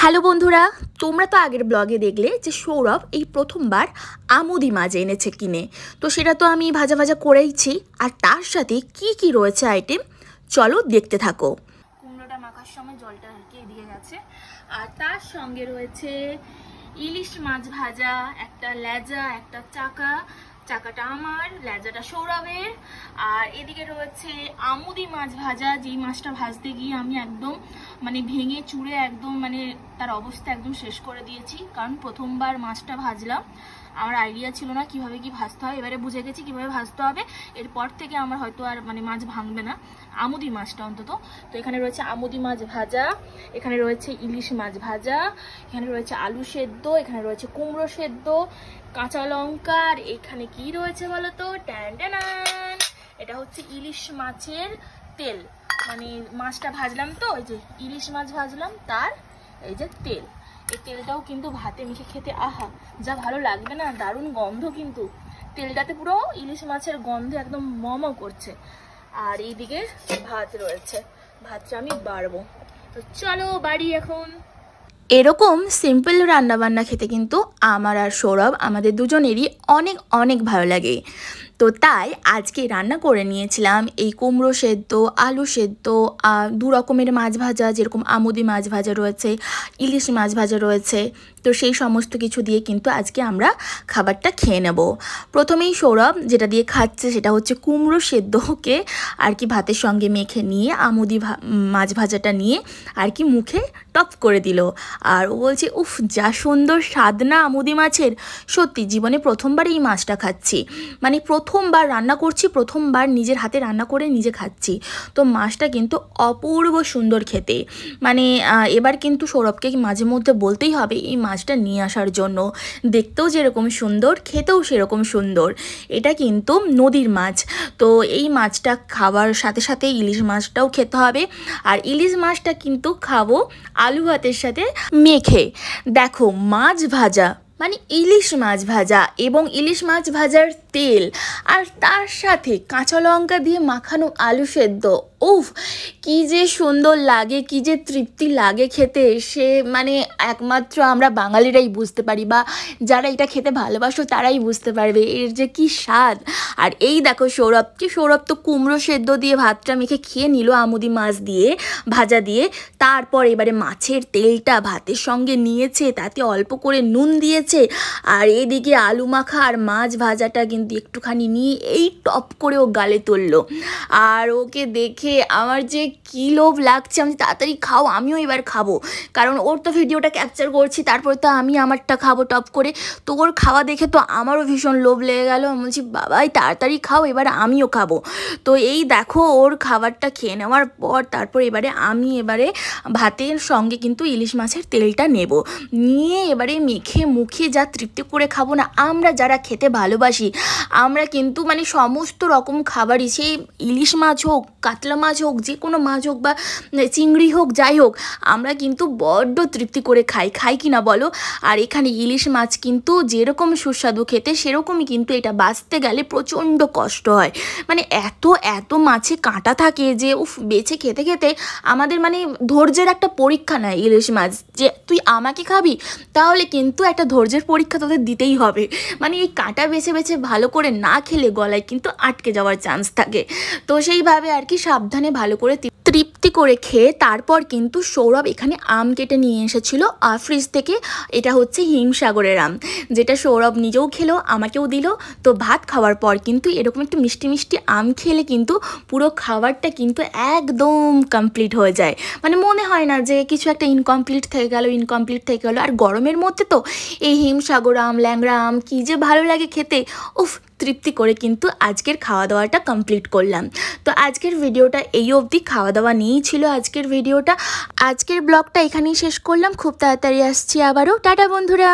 Hello বন্ধুরা, তোমরা তো আগের ব্লগে দেখলে যে সৌরভ এই প্রথমবার আমুদি মাছ এনেছে কিনে। তো সেটা তো আমি ভাজা ভাজা করেইছি, আর তার সাথে কি কি রয়েছে আইটেম চলো দেখতে থাকো। কুমড়োটা মাখার সময় জলটা আর কি এদিকে গেছে, আর তার সঙ্গে রয়েছে ইলিশ মাছ ভাজা, একটা লেজা, একটা চাকাটা আমার, লেজাটা সৌরভের। আর এদিকে রয়েছে আমুদি মাছ ভাজা, যেই মাছটা ভাজতে গিয়ে আমি একদম ভেঙে চুড়ে একদম তার অবস্থা একদম শেষ করে দিয়েছি, কারণ প্রথমবার মাছটা ভাজলাম, আমার আইডিয়া ছিল না কিভাবে কি ভাজতে হয়। এবারে বুঝে গেছি কিভাবে ভাজতে হবে, এরপর থেকে আমার হয়তো আর মাছ ভাঙবে না, আমুদি মাছটা অন্তত। তো এখানে রয়েছে আমুদি মাছ ভাজা, এখানে রয়েছে ইলিশ মাছ ভাজা, এখানে রয়েছে আলু সেদ্ধ, এখানে রয়েছে কুমড়ো সেদ্ধ, কাঁচা লঙ্কা, আর এখানে কি রয়েছে বলতো, ট্যান ট্যান, এটা হচ্ছে ইলিশ মাছের তেল। মাছটা ভাজলাম, তো এই যে ইলিশ মাছ ভাজলাম, তার এই যে তেল, এই তেলটাও কিন্তু ভাতে মেখে খেতে আহা যা ভালো লাগবে না, দারুণ গন্ধ, কিন্তু তেলটাতে পুরো ইলিশ মাছের গন্ধে একদম মম করছে। আর এইদিকে ভাত রয়েছে, ভাতটা আমি বাড়বো। তো চলো বাড়ি এখন। এরকম সিম্পল রান্নাবান্না খেতে কিন্তু আমার আর সৌরভ আমাদের দুজনেরই অনেক অনেক ভালো লাগে। তো তাই আজকে রান্না করে নিয়েছিলাম এই কুমড়ো সেদ্ধ, আলু সেদ্ধ, দু রকমের মাছ ভাজা, যেরকম আমুদি মাছ ভাজা রয়েছে, ইলিশ মাছ ভাজা রয়েছে। তো সেই সমস্ত কিছু দিয়ে কিন্তু আজকে আমরা খাবারটা খেয়ে নেব। প্রথমেই সৌরভ যেটা দিয়ে খাচ্ছে সেটা হচ্ছে কুমড়ো সেদ্ধকে আর কি ভাতের সঙ্গে মেখে নিয়ে আমুদি মাছ ভাজাটা নিয়ে আর কি মুখে টপ করে দিল। আর ও বলছে, উফ যা সুন্দর স্বাদ না আমুদি মাছের, সত্যি জীবনে প্রথমবার এই মাছটা খাচ্ছি, প্রথমবার রান্না করছি, প্রথমবার নিজের হাতে রান্না করে নিজে খাচ্ছি। তো মাছটা কিন্তু অপূর্ব সুন্দর খেতে। এবার কিন্তু সৌরভকে মাঝে মধ্যে বলতেই হবে এই মাছটা নিয়ে আসার জন্য, দেখতেও যেরকম সুন্দর খেতেও সেরকম সুন্দর। এটা কিন্তু নদীর মাছ, তো এই মাছটা খাবার সাথে সাথে ইলিশ মাছটাও খেতে হবে। আর ইলিশ মাছটা কিন্তু খাবো আলু ভাতের সাথে মেখে। দেখো মাছ ভাজা ইলিশ মাছ ভাজা এবং ইলিশ মাছ ভাজার তেল, আর তার সাথে কাঁচা লঙ্কা দিয়ে মাখানো আলু সেদ্ধ, উফ কি যে সুন্দর লাগে, কি যে তৃপ্তি লাগে খেতে, সে একমাত্র আমরা বাঙালিরাই বুঝতে পারি, বা যারা এটা খেতে ভালোবাসো তারাই বুঝতে পারবে এর যে কি স্বাদ। আর এই দেখো সৌরভ তো কুমড়ো সেদ্ধ দিয়ে ভাতটা মেখে খেয়ে নিল আমুদি মাছ দিয়ে ভাজা দিয়ে, তারপর এবারে মাছের তেলটা ভাতের সঙ্গে নিয়েছে, তাতে অল্প করে নুন দিয়েছে, আর এদিকে আলু মাখা আর মাছ ভাজাটা কিন্তু একটুখানি নিয়ে এই টপ করে ও গালে তুললো। আর ওকে দেখে আমার যে কী লোভ লাগছে, আমি তাড়াতাড়ি খাও, আমিও এবার খাবো, কারণ ওর তো ভিডিওটা ক্যাপচার করছি, তারপরে তো আমি আমারটা খাবো টপ করে। তো ওর খাওয়া দেখে তো আমারও ভীষণ লোভ লেগে গেল, আমি বলছি বাবাই তাড়াতাড়ি খাও, এবার আমিও খাবো। তো এই দেখো ওর খাবারটা খেয়ে নেওয়ার পর তারপর আমি ভাতের সঙ্গে কিন্তু ইলিশ মাছের তেলটা নেব, নিয়ে এবারে মেখে মুখে যা তৃপ্তি করে খাবো না, আমরা যারা খেতে ভালোবাসি আমরা কিন্তু সমস্ত রকম খাবারই, সেই ইলিশ মাছ হোক, কাতলা মাছ হোক, যে কোনো মাছ হোক বা চিংড়ি হোক, যাই হোক, আমরা কিন্তু বড্ড তৃপ্তি করে খাই কি না বলো। আর এখানে ইলিশ মাছ কিন্তু যেরকম সুস্বাদু খেতে, সেরকমই কিন্তু এটা বাছতে গেলে প্রচণ্ড কষ্ট হয়। এত মাছে কাঁটা থাকে যে উফ, বেছে খেতে খেতে আমাদের ধৈর্যের একটা পরীক্ষা নেয় ইলিশ মাছ, যে তুই আমাকে খাবি তাহলে কিন্তু একটা ধৈর্যের পরীক্ষা তোদের দিতেই হবে। এই কাঁটা বেছে বেছে ভালো করে না খেলে গলায় কিন্তু আটকে যাওয়ার চান্স থাকে। তো সেইভাবে আর কি সাবধানে ভালো করে তৃপ্তি করে খেয়ে তারপর কিন্তু সৌরভ এখানে আম কেটে নিয়ে এসেছিল ফ্রিজ থেকে। এটা হচ্ছে হিমসাগরের আম, যেটা সৌরভ নিজেও খেলো, আমাকেও দিল। তো ভাত খাওয়ার পর কিন্তু এরকম একটু মিষ্টি মিষ্টি আম খেলে কিন্তু পুরো খাবারটা কিন্তু একদম কমপ্লিট হয়ে যায়, মনে হয় না যে কিছু একটা ইনকমপ্লিট থেকে গেল। আর গরমের মধ্যে তো এই হিমসাগর আম, ল্যাংড়া আম কি যে ভালো লাগে খেতে, উফ তৃপ্তি করে কিন্তু আজকের খাওয়া দাওয়াটা কমপ্লিট করলাম। তো আজকের ভিডিওটা এই অবধি, খাওয়া দাওয়া নিয়েই ছিল আজকের ভিডিওটা। আজকের ব্লগটা এখানেই শেষ করলাম, খুব তাড়াতাড়ি আসছি আবারও। টাটা বন্ধুরা।